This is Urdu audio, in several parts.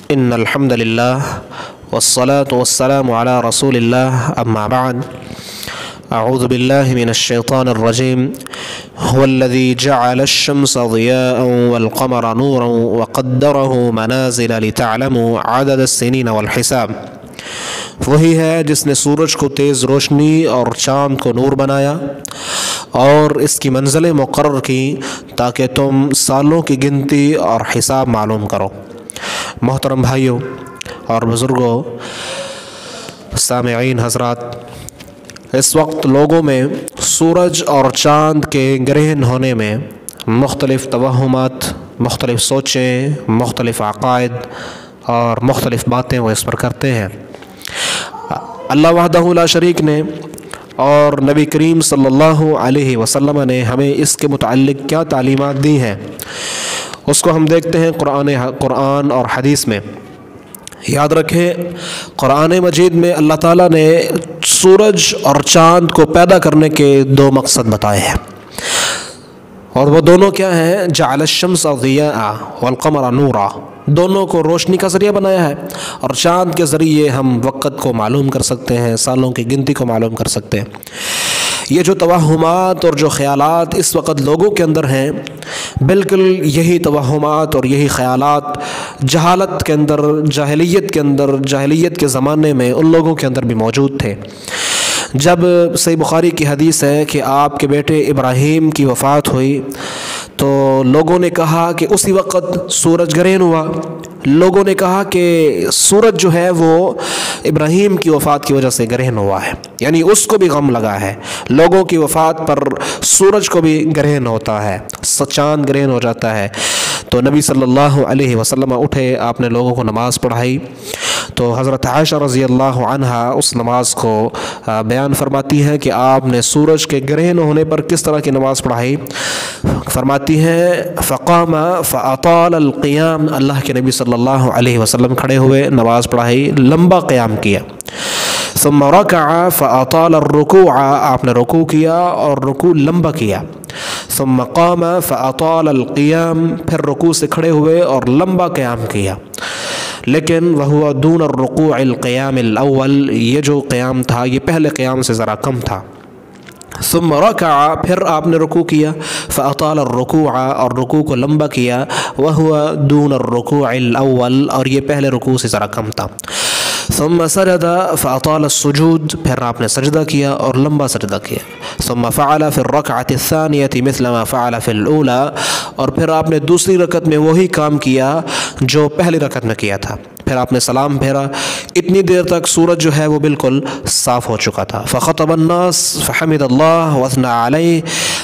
ان الحمد للہ والصلاة والسلام على رسول اللہ اما بعد اعوذ باللہ من الشیطان الرجیم هو الذي جعل الشمس ضياء والقمر نورا وقدره منازل لتعلموا عدد السنين والحساب۔ وہی ہے جس نے سورج کو تیز روشنی اور چاند کو نور بنایا اور اس کی منزلیں مقرر کی تاکہ تم سالوں کی گنتی اور حساب معلوم کرو۔ محترم بھائیوں اور بزرگوں، سامعین حضرات، اس وقت لوگوں میں سورج اور چاند کے گرہن ہونے میں مختلف توہمات، مختلف سوچیں، مختلف عقائد اور مختلف باتیں وہ اس پر کرتے ہیں۔ اللہ وحدہ لا شریک نے اور نبی کریم صلی اللہ علیہ وسلم نے ہمیں اس کے متعلق کیا تعلیمات دی ہیں، اس کو ہم دیکھتے ہیں قرآن اور حدیث میں۔ یاد رکھیں، قرآن مجید میں اللہ تعالیٰ نے سورج اور چاند کو پیدا کرنے کے دو مقصد بتائے ہیں، اور وہ دونوں کیا ہیں؟ جعل الشمس ضیاء والقمر نورا، دونوں کو روشنی کا ذریعہ بنایا ہے، اور چاند کے ذریعے ہم وقت کو معلوم کر سکتے ہیں، سالوں کی گنتی کو معلوم کر سکتے ہیں۔ یہ جو توہمات اور جو خیالات اس وقت لوگوں کے اندر ہیں، بالکل یہی توہمات اور یہی خیالات جہالت کے اندر، جاہلیت کے زمانے میں ان لوگوں کے اندر بھی موجود تھے۔ جب صحیح بخاری کی حدیث ہے کہ آپ کے بیٹے ابراہیم کی وفات ہوئی تو لوگوں نے کہا کہ اسی وقت سورج گرہن ہوا۔ لوگوں نے کہا کہ سورج جو ہے وہ ابراہیم کی وفات کی وجہ سے گرہن ہوا ہے، یعنی اس کو بھی غم لگا ہے۔ لوگوں کی وفات پر سورج کو بھی گرہن ہوتا ہے، چاند گرہن ہو جاتا ہے۔ تو نبی صلی اللہ علیہ وسلم اٹھے، آپ نے لوگوں کو نماز پڑھائی، تو حضرت عائشہ رضی اللہ عنہا اس نماز کو بیان فرماتی ہیں کہ آپ نے سورج کے گرہن ہونے پر کس طرح کی نماز پڑھائی۔ فرماتی ہیں فقام فاطال القیام، اللہ کے نبی صلی اللہ علیہ وسلم کھڑے ہوئے، نماز پڑھائی، لمبا قیام کیا۔ ثم رکع فاطال الرکوع، آپ نے رکوع کیا اور رکوع لمبا کیا۔ ثم قام فاطال القیام، پھر رکوع سے کھڑے ہوئے اور لمبا قیام کیا، لیکن وہو دون الرکوع القیام الاول، یہ جو قیام تھا یہ پہلے قیام سے ذرا کم تھا۔ ثم رکع، پھر آپ نے رکوع کیا، فاطال الرکوع، اور رکوع کو لمبا کیا، وہو دون الرکوع الاول، اور یہ پہلے رکوع سے ذرا کم تھا۔ ثم سجد فاطال السجود، پھر آپ نے سجدہ کیا اور لمبا سجدہ کیا۔ ثم فعل في الركعة الثانية مثل ما فعل في الأولى، اور پھر آپ نے دوسری رکعت میں وہی کام کیا جو پہلی رکعت میں کیا تھا۔ پھر آپ نے سلام پھیرا، اتنی دیر تک سورج جو ہے وہ بالکل صاف ہو چکا تھا۔ فخطب الناس فحمد اللہ واثنى علیہ،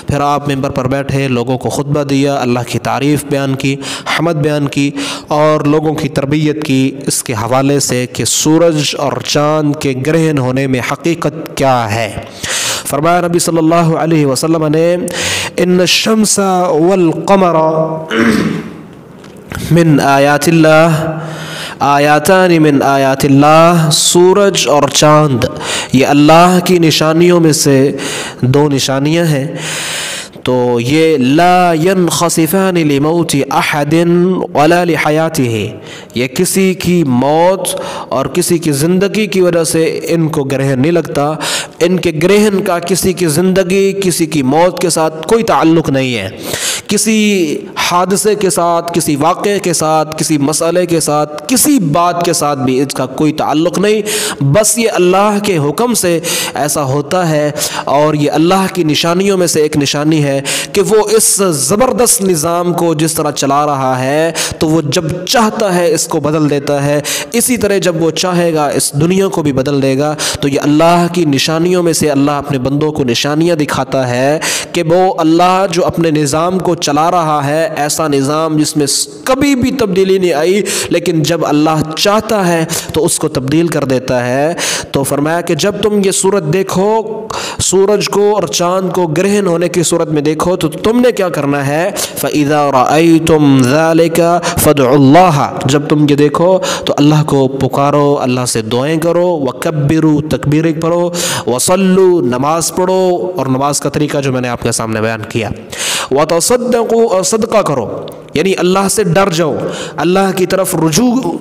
پھر آپ ممبر پر بیٹھے، لوگوں کو خطبہ دیا، اللہ کی تعریف بیان کی، حمد بیان کی، اور لوگوں کی تربیت کی اس کے حوالے سے کہ سورج اور چاند کے گرہن ہونے میں حقیقت کیا ہے۔ فرمایا نبی صلی اللہ علیہ وسلم نے ان الشمس والقمر من آیات اللہ، آیاتان من آیات اللہ، سورج اور چاند یہ اللہ کی نشانیوں میں سے دو نشانیاں ہیں، تو یہ لا ينخسفان لموت احد ولا لحیاتہ، یہ کسی کی موت اور کسی کی زندگی کی وجہ سے ان کو گرہن نہیں لگتا، ان کے گرہن کا کسی کی زندگی، کسی کی موت کے ساتھ کوئی تعلق نہیں ہے، کسی حادثے کے ساتھ، کسی واقعے کے ساتھ، کسی مسئلے کے ساتھ، کسی بات کے ساتھ بھی اس کا کوئی تعلق نہیں، بس یہ اللہ کے حکم سے ایسا ہوتا ہے، اور یہ اللہ کی نشانیوں میں سے ایک نشانی ہے کہ وہ اس زبردست نظام کو جس طرح چلا رہا ہے تو وہ جب چاہتا ہے اس کو بدل دیتا ہے، اسی طرح جب وہ چاہے گا اس دنیا کو بھی بدل دے گا۔ تو یہ اللہ کی نشانیوں میں سے اللہ اپنے بندوں کو نشانیاں دکھاتا ہے کہ وہ اللہ جو اپنے نظام کو چلا رہا ہے، ایسا نظام جس میں کبھی بھی تبدیلی نہیں آئی، لیکن جب اللہ چاہتا ہے تو اس کو تبدیل کر دیتا ہے۔ تو فرمایا کہ جب تم یہ صورت دیکھو، سورج کو اور چاند کو گرہن ہونے کی صورت میں دیکھو، تو تم نے کیا کرنا ہے؟ فَإِذَا رَأَيْتُمْ ذَلِكَ فَادْعُوا اللَّهَ، جب تم یہ دیکھو تو اللہ کو پکارو، اللہ سے دعائیں کرو، وَكَبِّرُوا تکبیریں پڑھو، وَصَلُّوا نماز پڑھو، اور نماز کا طریقہ جو میں نے آپ کے سامنے بیان کیا۔ وتصدقوا، اور صدقہ کرو، یعنی اللہ سے ڈر جاؤ، اللہ کی طرف رجوع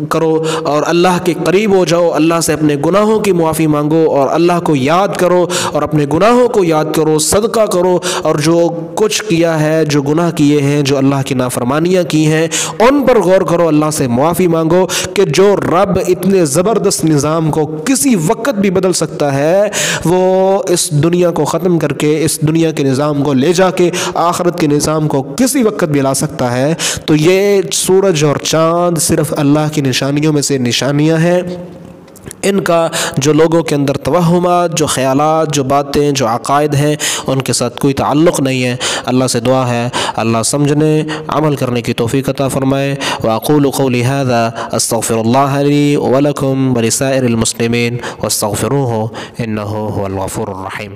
کرو اور اللہ کے قریب ہو جاؤ، اللہ سے اپنے گناہوں کی معافی مانگو اور اللہ کو یاد کرو اور اپنے گناہوں کو یاد کرو، صدقہ کرو، اور جو کچھ کیا ہے، جو گناہ کیے ہیں، جو اللہ کی نافرمانیاں کی ہیں، ان پر غور کرو، اللہ سے معافی مانگو کہ جو رب اتنے زبردست نظام کو کسی وقت بھی بدل سکتا ہے، وہ اس دنیا کو ختم کر کے اس دنیا کے نظام کو لے جا کے آخرت کے نظام کو کسی وقت بھی لا سکتا ہے۔ تو یہ سورج اور چاند صرف اللہ کی نشانیوں میں سے نشانیاں ہیں، ان کا جو لوگوں کے اندر توہمات، جو خیالات، جو باتیں، جو عقائد ہیں، ان کے ساتھ کوئی تعلق نہیں ہے۔ اللہ سے دعا ہے اللہ سمجھنے، عمل کرنے کی توفیق عطا فرمائے۔ واقول قولی ھذا استغفر اللہ لی ولکم ولسائر المسلمین واستغفروہ انہ هو الغفور الرحیم۔